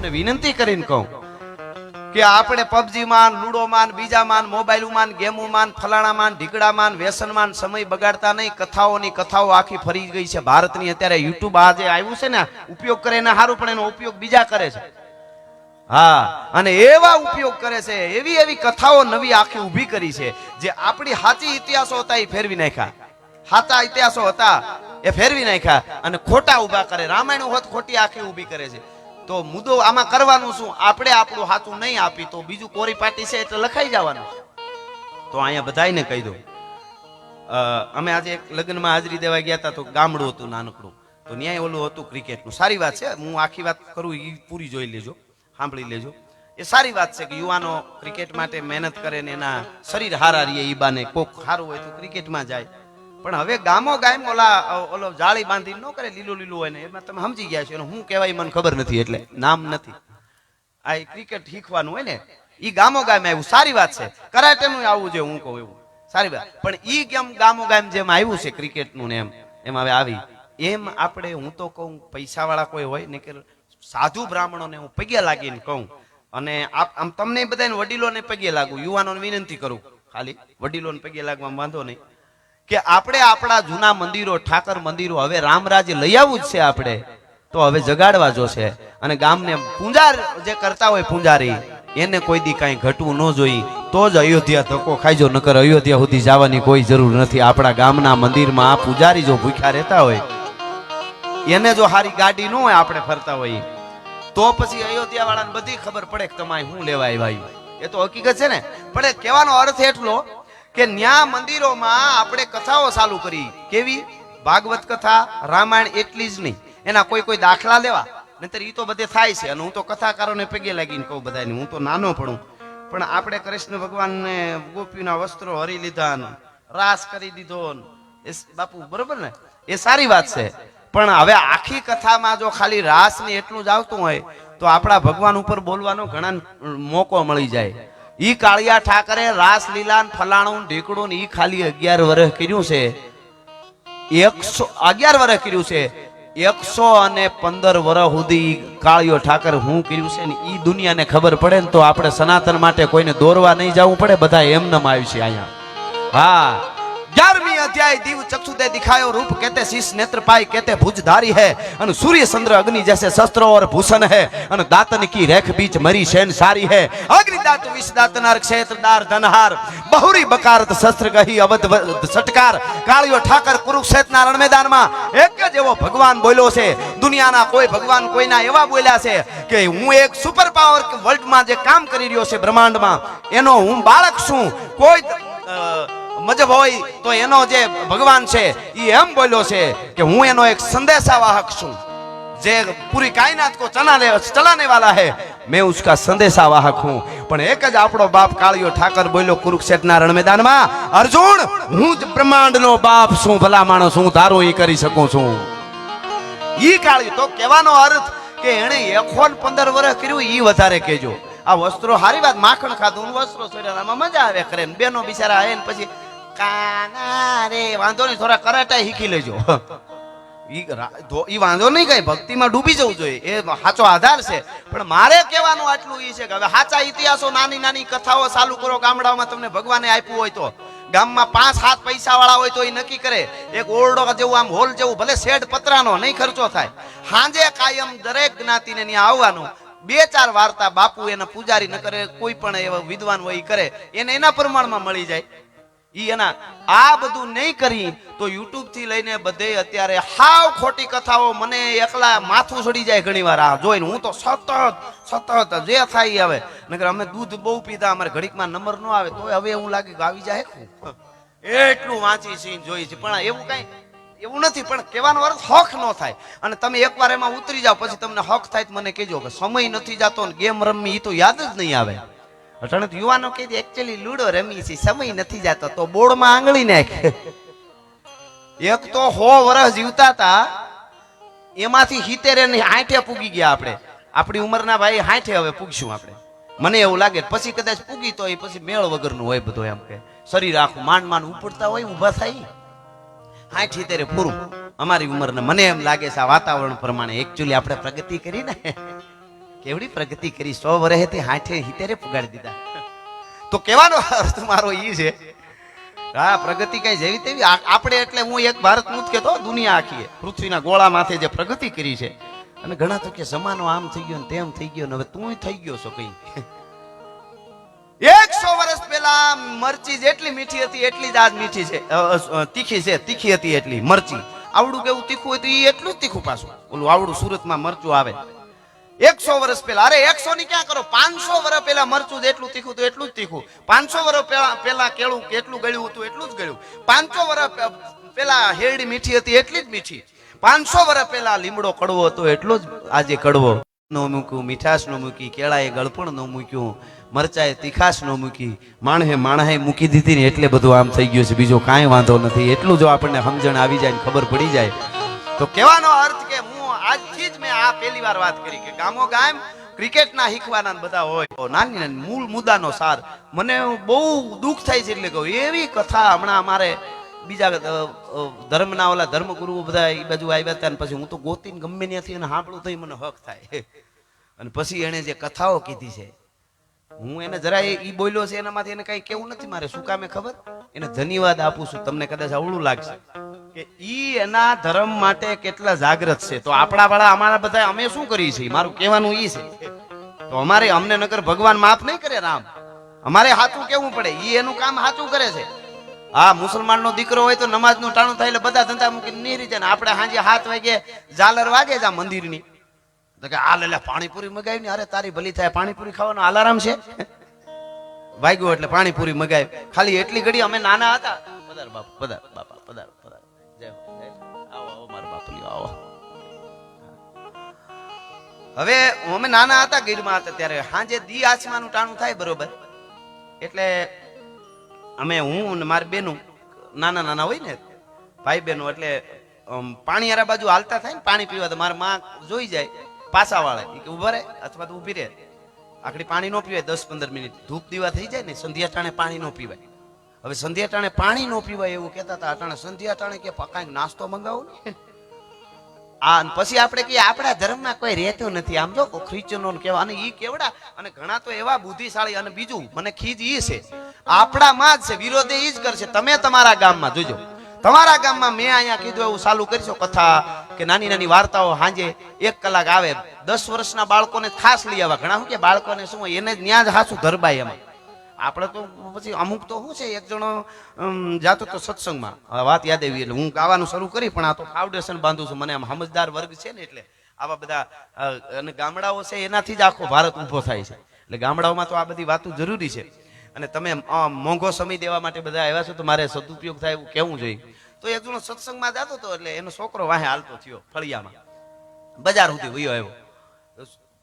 તમને વિનંતી કરીને કહું કે આપણે પબજી માં, લૂડો માં, બીજા માં, મોબાઈલ માં, ગેમો માં, ફલાણા માં, ઢીકડા માં, વ્યસન માં સમય બગાડતા નહીં. કથાઓની કથાઓ આખી ફરી ગઈ છે ભારતની. અત્યારે યુટ્યુબ આ જે આવ્યું છે ને, ઉપયોગ કરે એને સારું, પણ એનો ઉપયોગ બીજા કરે છે. હા, અને એવા ઉપયોગ કરે છે, એવી એવી કથાઓ નવી આખી ઊભી કરી છે જે આપણી સાચી ઇતિહાસો હતા એ ફેરવી નાખ્યા. સાચા ઇતિહાસો હતા એ ફેરવી નાખ્યા અને ખોટા ઉભા કરે. રામાયણ હોત ખોટી આખી ઊભી કરે છે. તો મુદ્દો આમાં કરવાનું શું? આપણે આપણું સાચું નહીં આપી તો બીજું કોરી પાટી છે એટલે લખાઈ જવાનું. તો અહીંયા બધાને કહી દઉં, અમે આજે એક લગ્નમાં હાજરી દેવા ગયા હતા તો ગામડું હતું નાનકડું, તો ન્યાય ઓલું હતું ક્રિકેટનું. સારી વાત છે, હું આખી વાત કરું એ પૂરી જોઈ લેજો, સાંભળી લેજો. એ સારી વાત છે કે યુવાનો ક્રિકેટ માટે મહેનત કરે ને એના શરીર હારા રહીએ. ઈ બાને કોક સારું હોય તો ક્રિકેટમાં જાય. પણ હવે ગામો ગામ ઓલો જાળી બાંધી ન કરે, લીલું લીલું હોય ને, એમાં તમે સમજી ગયા છો. હું કહેવાય મને ખબર નથી એટલે નામ નથી. આ ક્રિકેટ શીખવાનું હોય ને ઈ ગામો ગામ આવ્યું, સારી વાત છે. કરાટેનું આવવું જોઈએ, હું કહું એવું સારી વાત. પણ ઈ કેમ ગામો ગામ જેમ આવ્યું છે ક્રિકેટનું ને એમ હવે આવી એમ આપણે, હું તો કહું પૈસા વાળા કોઈ હોય ને કે સાધુ બ્રાહ્મણોને હું પગે લાગીને કહું, અને આમ તમને બધાને વડીલોને પગે લાગુ, યુવાનોને વિનંતી કરું, ખાલી વડીલોને પગે લાગવામાં વાંધો નહીં, કે આપણે આપણા જૂના મંદિરો, ઠાકર મંદિરો હવે રામરાજ્ય લઈ આવવું જ છે. આપણે તો હવે જગાડવા જોશે. અને ગામને પૂંજાર જે કરતા હોય પૂંજારી, એને કોઈ દી કાંઈ ઘટવું ન જોઈ તો જ અયોધ્યા ધક્કો ખાઈજો, નકર અયોધ્યા સુધી જવાની કોઈ જરૂર નથી. આપણા ગામના મંદિરમાં આ પૂજારી જો ભૂખ્યા રહેતા હોય, એને જો હારી ગાડી ન હોય, આપણે ફરતા હોય, તો પછી અયોધ્યા વાળાને બધી ખબર પડે કે તમારે શું લેવા આવ્યા. એ તો હકીકત છે ને. પણ કહેવાનો અર્થ એટલો કે ન્યા મંદિરોમાં આપણે કથાઓ ચાલુ કરી. કેવી? ભાગવત કથા, રામાયણ, એટલી જ નહીં, એના કોઈ કોઈ દાખલા લેવા. નહીતર ઈ તો બધે થાય છે. અને હું તો કથાકારોને પગે લાગીને કહું બધાને, હું તો નાનો પડું, પણ આપણે કૃષ્ણ ભગવાનને ગોપીના વસ્ત્રો હરી લીધા, રાસ કરી દીધો, એ બાપુ બરોબર ને, એ સારી વાત છે. પણ હવે આખી કથામાં જો ખાલી રાસ ને એટલું જ આવતું હોય તો આપણા ભગવાન ઉપર બોલવાનો ઘણા મોકો મળી જાય. ઈ કાળિયા ઠાકરે રાસ લીલા ફલાણું ઢીકડું ને ઈ ખાલી 11 વર્ષ કર્યું છે. 11 વર્ષ કર્યું છે. 115 વર્ષ સુધી કાળિયો ઠાકર હું કર્યું છે ને ઈ દુનિયાને ખબર પડે ને તો આપણે સનાતન માટે કોઈને દોરવા નહીં જવું પડે. બધા એમનેમ આવી છે અહીંયા. હા, 11वीं अध्याय दिव चक्षु दे दिखायो रूप कहते शीश नेत्र पाई कहते भुजधारी है अनु सूर्य चंद्र अग्नि जैसे शस्त्र और भूषण है अनु दातन की रेख बीच मरी शेन सारी है अग्नि दात विष दात नर क्षेत्र दार धनहार बहुरी बकारत शस्त्र कही अवध सटकार कालियो ठाकर कुरुक्षेत्र ना रण मैदान में एक ज एवो भगवान बोल्यो छे. दुनियाना कोई भगवान कोईना एवा बोल्या छे के हूँ एक सुपर पावर वर्ल्ड में जे काम करी रह्यो छे ब्रह्मांड में एनो हूँ बाळक छूं. कोई मजब होय तो एनो जे भगवान छे ई एम बोल्यो छे कि हूँ एनो एक संदेशावाहक छूं जे पूरी कायनात को चलाने वाला है. मैं उसका संदेशावाहक हूँ. पण एक ज आपणो बाप काळियो ठाकर बोल्यो कुरुक्षेत्रना रण मैदान में, अर्जुन हूँ ज ब्रह्मांड नो बाप छूं, भला माणस हूँ तारो ई करी सकूं छूं. ई काळियो तो कहेवानो अर्थ के एणे 115 वर्ष कर्યું ई વધારે કહેજો. આ વસ્ત્રો હારી વાત, માખણ ખાધું વસ્ત્રો સોર્યામાં મજા આવે કરે ને બેનો બિચારા આવે ને પછી કાના રે વાંધો નહીં, થોડા કરાટા શીખી લેજો. ઈ વાંધો નહીં, કઈ ભક્તિમાં ડૂબી જવું જોઈએ, એ સાચો આધાર છે. પણ મારે કહેવાનું આટલું ઈ છે કે હવે સાચા ઇતિહાસો, નાની નાની કથાઓ ચાલુ કરો ગામડાઓમાં. તમને ભગવાને આપ્યું હોય તો ગામમાં 5-7 પૈસા વાળા હોય તો એ નક્કી કરે એક ઓરડો જેવું, આમ હોલ જેવું, ભલે શેડ પતરાનો, નહીં ખર્ચો થાય. સાંજે કાયમ દરેક જ્ઞાતિને ત્યાં આવવાનું. 2-4 વાર્તા બાપુ એના પૂજારી ન કરે, કોઈ પણ એવા વિદ્વાન હોય કરે, એને એના પ્રમાણમાં મળી જાય. ઈ એના આ બધું નહીં કરી તો યુટ્યુબ થી લઈને બધે અત્યારે હાવ ખોટી કથાઓ. મને એકલા માથું ચડી જાય ઘણી વાર આ જોઈને. હું તો સતત જે થાય આવે. નકર અમે દૂધ બહુ પીધા, અમારે ઘડીકમાં નંબર ન આવે તો હવે એવું લાગે કે આવી જાય એટલું વાંચી સીન જોઈ છે. પણ એવું કઈ એવું નથી. પણ કહેવાનો અર્થ હોખ ન થાય. અને તમે એકવાર એમાં ઉતરી જાઓ પછી તમને હોખ થાય તો મને કહેજો કે સમય નથી જતો ને ગેમ રમવી એ તો યાદ જ નહીં આવે. અટાણે યુવાનો કહે છે એકચ્યુઅલી લૂડો રમી છે, સમય નથી જતો તો બોર્ડમાં આંગળી નાખ. એક તો 100 વર્ષ જીવતા હતા, એમાંથી 70 ને 60 પૂગી ગયા. આપણે આપણી ઉંમરના ભાઈ 60 હવે પૂગશું આપણે, મને એવું લાગે. પછી કદાચ પૂગી તો એ પછી મેળ વગરનું હોય બધું. એમ કે શરીર આખું માંડ ઉપડતા હોય, ઊભા થાય 60-70 પૂરું અમારી ઉંમરને. મને એમ લાગે છે આ વાતાવરણ પ્રમાણે એકચ્યુઅલી આપણે પ્રગતિ કરી ને કેવડી પ્રગતિ કરી, 100 વર્ષથી 60 70 પુગાડી દીધા. તો કહેવાનો અર્થ મારો ઈ છે, હા પ્રગતિ કઈ જેવી તેવી આપણે, એટલે હું એક ભારત નું જ કહેતો, દુનિયા આખી પૃથ્વીના ગોળા માથે જે પ્રગતિ કરી છે. અને ઘણા તો કે જમાનો આમ થઈ ગયો ને તેમ થઈ ગયો ને હવે તું થઈ ગયો છો કઈ. 100 વર્ષ પહેલા મરચી જેટલી મીઠી હતી એટલી જ આજ મીઠી છે, તીખી છે, તીખી હતી એટલી મરચી. આવડું કેવું તીખું હોય તો એ એટલું જ તીખું પાછું. ઓલું આવડું સુરતમાં મરચું આવે 100 વર્ષ પહેલા, અરે 100 ની ક્યાં કરો, 500 વર્ષ પહેલા મરચું જેટલું તીખું હતું એટલું જ તીખું. 500 વર્ષ પહેલા કેળું કેટલું ગળ્યું હતું એટલું જ ગળ્યું. 500 વર્ષ પહેલા હેરડી મીઠી હતી એટલી જ મીઠી. 500 વર્ષ પહેલા લીમડો કડવો હતો એટલો જ આજે કડવો. નો મૂક્યું, મીઠાશ નો મૂકી, કેળાએ ગળપણ નો મૂક્યું, મરચાએ તીખાશ નો મૂકી, માણસે મૂકી દીધી ને એટલે બધું આમ થઈ ગયું છે. બીજો કાંઈ વાંધો નથી. એટલું જો આપણને સમજણ આવી જાય ને ખબર પડી જાય તો કહેવાનો અર્થ કે હું આજથી જ મેં આ પહેલી વાર વાત કરી કે ગામો ગામ ક્રિકેટના શીખવાના બધા હોય, નાની નાની મૂળ મુદ્દાનો સાર. મને બહુ દુઃખ થાય છે, એટલે કહું એવી કથા હમણાં અમારે બીજા ધર્મના ઓલા ધર્મગુરુઓ બધા એ બાજુ આવ્યા હતા, પછી હું તો ગોતીને ગમે ત્યાંથી એને સાંભળું તો મને હક થાય. અને પછી એને જે કથાઓ કીધી છે, હું એને જરા એ બોલ્યો છે એનામાંથી એને કઈ કેવું નથી મારે. શું કામે ખબર? એને ધન્યવાદ આપું છું. તમને કદાચ અવળું લાગશે કે ઈ એના ધર્મ માટે કેટલા જાગૃત છે. તો આપણા વાળા અમારા બધા અમે શું કરીએ છીએ, મારું કહેવાનું ઈ છે. તો અમારે અમને નગર ભગવાન માફ નહીં કરે રામ, અમારે સાચું કેવું પડે. ઈ એનું કામ સાચું કરે છે. હા, મુસલમાન નો દીકરો હોય તો નમાજ નું ટાણું થાય એટલે બધા ધંધા મૂકીને નીરી જાય ને આપણે સાંજે 7 વાગે ઝાલર વાગે જા મંદિર ની તો કે આ લે પાણીપુરી મગાવી ને, અરે તારી ભલી થાય, પાણીપુરી ખાવાનો અલાર્મ છે વાગ્યો એટલે પાણીપુરી મગાવી. ખાલી એટલી ઘડી અમે નાના હતા, પધાર બાપુ, પધાર બાપા, પધાર પધાર, જય આવો આવો મારા બાપુ આવો. હવે અમે નાના હતા, ગીરમાં હતા ત્યારે સાંજે દી આસમાનું ટાણું થાય બરોબર, એટલે અમે હું ને મારી બેનું નાના નાના હોય ને ભાઈ બહેનો, એટલે પાણીયારા બાજુ હાલતા થાય ને પાણી પીવા, તો મારી માં જોઈ જાય પાછા વાળા કે ઉભા રહે અથવા તો ઉભી રહે, આખડી પાણી ન પીવાય 10-15 મિનિટ. ધૂપ દીવા થઈ જાય ને સંધ્યા ટાણે પાણી ન પીવાય. હવે સંધ્યા ટાણે પાણી ન પીવાય એવું કહેતા હતા. અટાણે સંધ્યા ટાણે કે કાંઈક નાસ્તો મંગાવો ને આ, પછી આપણે કહીએ આપણા ધર્મમાં કોઈ રહેતું નથી, આમ જો ખ્રિશ્ચનો કેવા, અને ઈ કેવડા, અને ઘણા તો એવા બુદ્ધિશાળી. અને બીજું મને ખીજ ઈ છે, આપણામાં જ છે, વિરોધે ઈ જ કરશે. તમે તમારા ગામમાં જોજો, તમારા ગામમાં મેં અહીંયા કીધું એવું ચાલુ કરીશો કથા કે નાની નાની વાર્તાઓ સાંજે 1 કલાક આવે. 10 વર્ષના બાળકોને ખાસ લઈ આવવા. ઘણા શું કે બાળકોને શું હોય એને ન્યા જ હાસું ધરબાય. એમાં આપણે તો પછી અમુક તો શું છે, એક જણો જાતો તો સત્સંગમાં વાત યાદ આવી એટલે હું ગાવાનું શરૂ કરી, પણ આ તો ફાઉન્ડેશન બાંધું છું. મને આમ સમજદાર વર્ગ છે ને એટલે આવા બધા અને ગામડાઓ છે એનાથી જ આખો ભારત ઊભો થાય છે. એટલે ગામડાઓમાં તો આ બધી વાતો જરૂરી છે. અને તમે મોંઘો સમય દેવા માટે બધા આવ્યા છો તો મારે સદુપયોગ થાય એવું કેવું જોઈએ. તો એક જણો સત્સંગમાં જતો હતો, એટલે એનો છોકરો વાહે હાલતો થયો ફળિયામાં, બજાર સુધી વયો આવ્યો.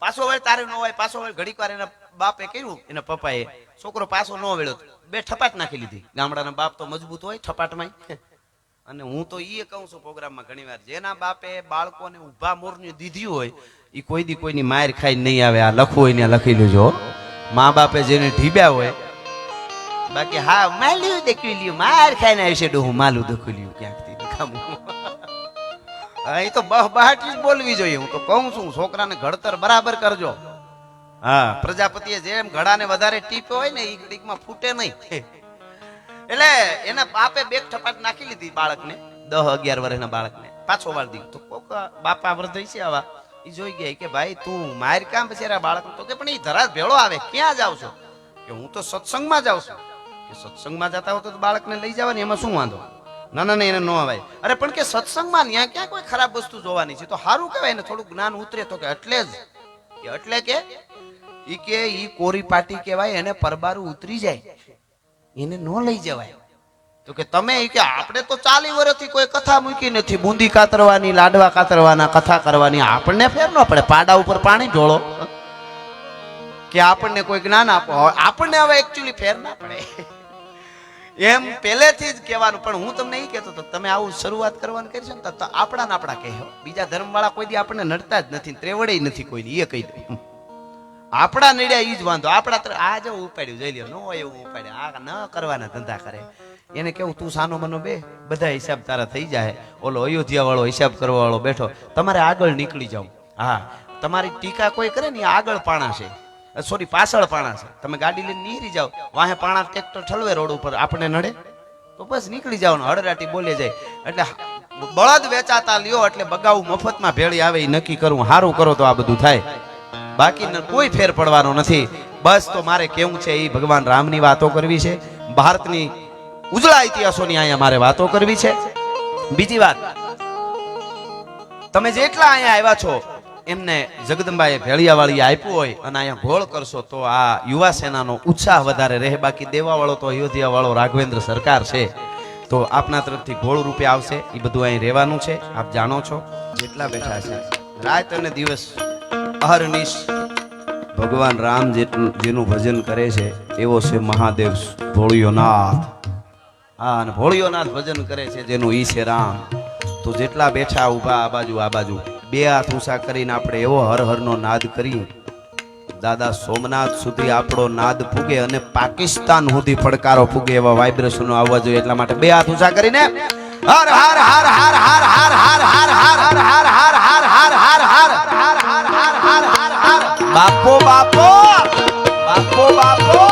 પાછો વળ તારે ન હોય, પાછો વળ ઘડીક વાર એના બાપે કર્યું, એના પપ્પાએ, છોકરો પાછો ન વેળ્યો, 2 ઠપાટ નાખી લીધી. ગામડાના બાપ તો મજબૂત હોય ઠપાટમાં. અને હું તો એ કહું છું પ્રોગ્રામમાં ઘણી વાર, જેના બાપે બાળકોને ઊભા મોરની દીધી હોય એ કોઈ દી કોઈની માર ખાઈ નહીં આવે. આ લખવું હોય ને લખી લેજો, મા બાપે જેને ઢીબ્યા હોય. બાકી હા માલ્યું દેખી લ્યું, માર ખાઈને આવશે ડોહું માલું દખી લ્યું ક્યાંકથી દેખામું. એ તો બહાટી જ બોલવી જોઈએ. હું તો કહું છું છોકરાને ઘડતર બરાબર કરજો. હા, પ્રજાપતિએ જેમ ઘડાને વધારે ટીપ્યો હોય ને એ ઘડીકમાં ફૂટે નહીં. એટલે એના બાપે 2 ઠપાટ નાખી લીધી બાળકને, 10-11 વર્ષના બાળકને, પાછો વાળ દીધું. તો કોક બાપા વૃદ્ધ છે આવા, એ જોઈ ગયા કે ભાઈ તું માર કામ પછી બાળક, તો કે પણ એ ધરાજ ભેળો આવે, ક્યાં જાવ છો? કે હું તો સત્સંગમાં જાઉં છું. કે સત્સંગમાં જતા હો તો બાળકને લઈ જવાની, એમાં શું વાંધો? ના ના એને ન અવાય. અરે પણ કે સત્સંગમાં ત્યાં ક્યાં કોઈ ખરાબ વસ્તુ જોવાની છે, તો સારું કહેવાય ને, થોડું જ્ઞાન ઉતરે. તો કે એટલે જ એટલે કે ઈ કોરી પાટી કહેવાય, એને પરબારું ઉતરી જાય, એને ન લઈ જવાય. તો કે તમે કે આપણે તો 40 વર્ષથી કોઈ કથા મૂકી નથી, બુંદી કાતરવાની, લાડવા કાતરવાના, કથા કરવાની, આપણને ફેર ન પડે. પાડા ઉપર પાણી ઢોળો કે આપણને કોઈ જ્ઞાન આપો, આપણને હવે એકચ્યુઅલી ફેર ના પડે એમ પહેલેથી જ કહેવાનું. પણ હું તમને એ કહેતો હતો, તમે આવું શરૂઆત કરવાનું કરશો ને તો આપણા કહેવો, બીજા ધર્મ વાળા કોઈ દી આપણને નડતા જ નથી, ત્રેવડે નથી કોઈની, એ કહી દે. આપણા નડ્યા એ જ વાંધો. આપણા આ જો ઉપાડ્યું જઈ લ્યો, ન હોય એવું ઉપાડ્યું, આ ન કરવાના ધંધા કરે. એને કેવું તું સાનો મનો બે, બધા હિસાબ તારા થઈ જાય. ઓલો અયોધ્યા વાળો હિસાબ કરવા વાળો બેઠો, તમારે આગળ નીકળી જાવ. હા, તમારી ટીકા કોઈ કરે ને એ આગળ પાણા છે, સોરી પાછળ પાણા છે. તમે ગાડી લઈને નીકળી જાઓ, વાહે પાણા ટ્રેક્ટર ઠલવે રોડ ઉપર, આપણે નડે તો બસ નીકળી જાવ, હળરાટી બોલે જાય. એટલે બળદ વેચાતા લ્યો એટલે બગાવું મફતમાં ભેળી આવે એ નક્કી કરવું, સારું કરો તો આ બધું થાય, બાકી કોઈ ફેર પડવાનો નથી. બસ તો મારે કેવું છે એ ભગવાન રામની વાતો કરવી છે, ભારતની ઉજળા ઇતિહાસોની અહીંયા મારે વાતો કરવી છે. બીજી વાત, તમે જેટલા અહીંયા આવ્યા છો એમને જગદંબાએ ભેળિયાવાળી આપ્યું હોય અને અહીંયા ઘોળ કરશો તો આ યુવા સેનાનો ઉત્સાહ વધારે રહે. બાકી દેવાવાળો તો અયોધ્યા વાળો રાઘવેન્દ્ર સરકાર છે, તો આપના તરફથી ઘોળ રૂપે આવશે, એ બધું અહીં રહેવાનું છે. આપ જાણો છો જેટલા બેઠા છે રાત અને દિવસ અહર્નિશ ભગવાન રામ જેનું ભજન કરે છે એવો છે મહાદેવ ભોળિયોનાથ. હા, અને ભોળિયોનાથ ભજન કરે છે જેનું ઈ છે રામ. તો જેટલા બેઠા ઊભા આ બાજુ બે હાથ ઊંચા કરીને આપણે એવો હર હરનો નાદ કરી દાદા સોમનાથ સુધી આપણો નાદ પૂગે અને પાકિસ્તાન સુધી પડકારો પૂગે એવા વાઇબ્રેશનો આવવા જોઈએ. એટલા માટે બે હાથ ઊંચા કરીને હર હર હર હર હર હર હર હર હર હર હર હર હર હર હર હર હર બાપો બાપો બાપો બાપો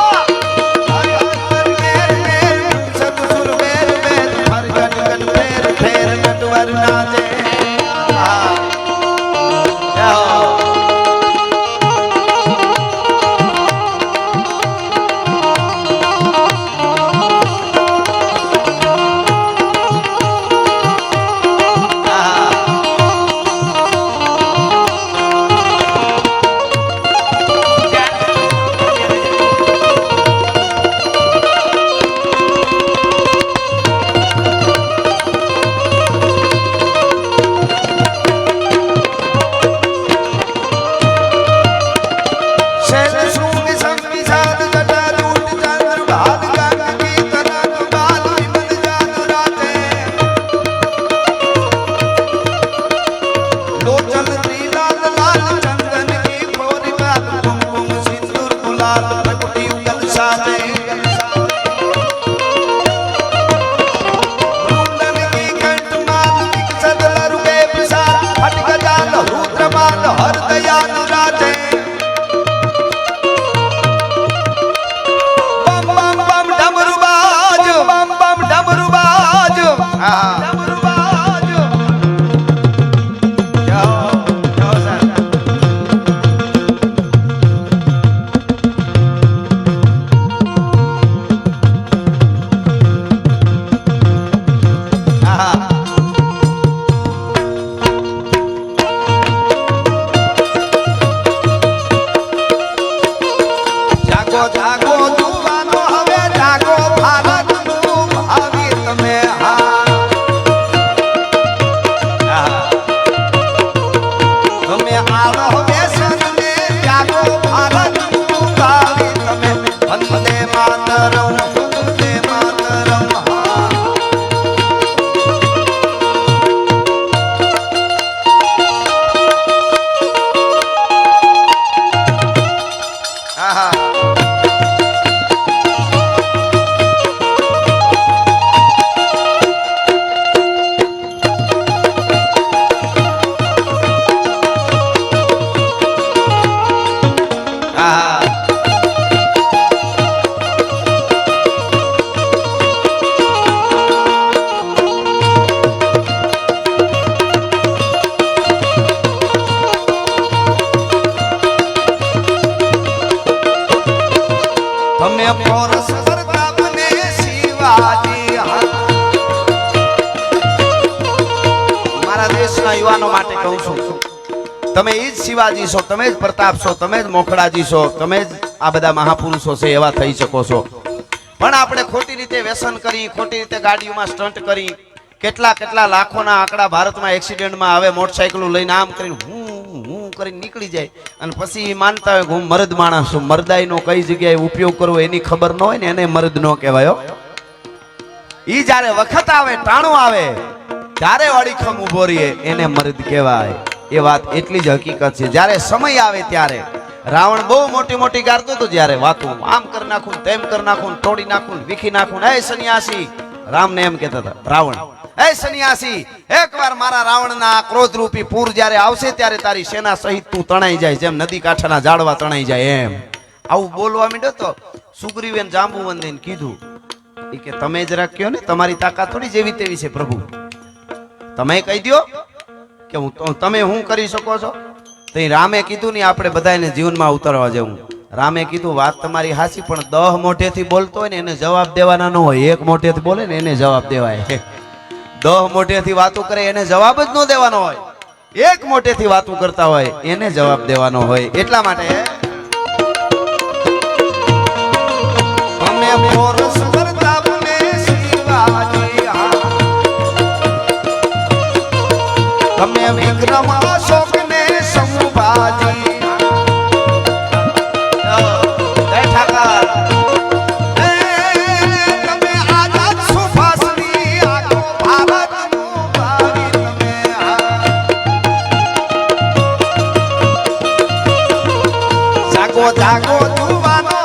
યુવાનો માટે કહું છું, તમે એ જ શિવાજી છો, તમે જ પ્રતાપ છો, તમે જ મોખડાજી છો, તમે જ આ બધા મહાપુરુષો છે એવા થઈ શકો છો. પણ આપણે ખોટી રીતે વ્યસન કરી, ખોટી રીતે ગાડીઓમાં સ્ટન્ટ કરી, કેટલા લાખોના આંકડા ભારતમાં એક્સિડન્ટમાં આવે, મોટરસાઇકલો લઈને આમ કરીને હું કરીને નીકળી જાય અને પછી માનતા હોય કે હું મર્દ માણસ છું. મર્દાઈનો કઈ જગ્યાએ ઉપયોગ કરવો એની ખબર ન હોય ને એને મર્દ ન કહેવાય. ઈ જ્યારે વખત આવે, ટાણું આવે, ત્યારે અડીખમ ઉભો રહીએ એને મર્દ કહેવાય. એ વાત એટલી જ હકીકત છે. જ્યારે સમય આવે ત્યારે રાવણ બહુ મોટી ગારતો હતો, જ્યારે વાતું આમ કરી નાખું, તેમ કરી નાખું, તોડી નાખું, વીખી નાખું, એ સન્યાસી રામને એમ કહેતા હતા રાવણ, એ સન્યાસી, એકવાર મારા રાવણના ક્રોધ રૂપી પૂર જ્યારે આવશે ત્યારે તારી સેના સહિત તું તણાઈ જાય, જેમ નદી કાંઠાના ઝાડવા તણાઈ જાય એમ. આવું બોલવા માંડ્યો તો સુગ્રીવે જાંબુવંતીને કીધું ઈ કે તમે જ રાખ્યો ને, તમારી તાકાત થોડી જેવી તેવી છે પ્રભુ, તમે કહી દો કે તમે શું કરી શકો છો. તો રામે કીધું ને આપણે બધાને જીવનમાં ઉતારવા જવું. રામે કીધું વાત તમારી હાચી, પણ 10 મોઢેથી બોલતો હોય ને એને જવાબ દેવાના ન હોય, એક મોઢેથી બોલે ને એને જવાબ દેવાય. 10 મોઢેથી વાતો કરે એને જવાબ જ ન દેવાનો હોય, એક મોઢેથી વાતો કરતા હોય એને જવાબ દેવાનો હોય. એટલા માટે અમે પોરસ કરતા બને શિવાજી, તમે વિક્રમ અશોક ને સંભાજી. જાગો જાગો જુવાનો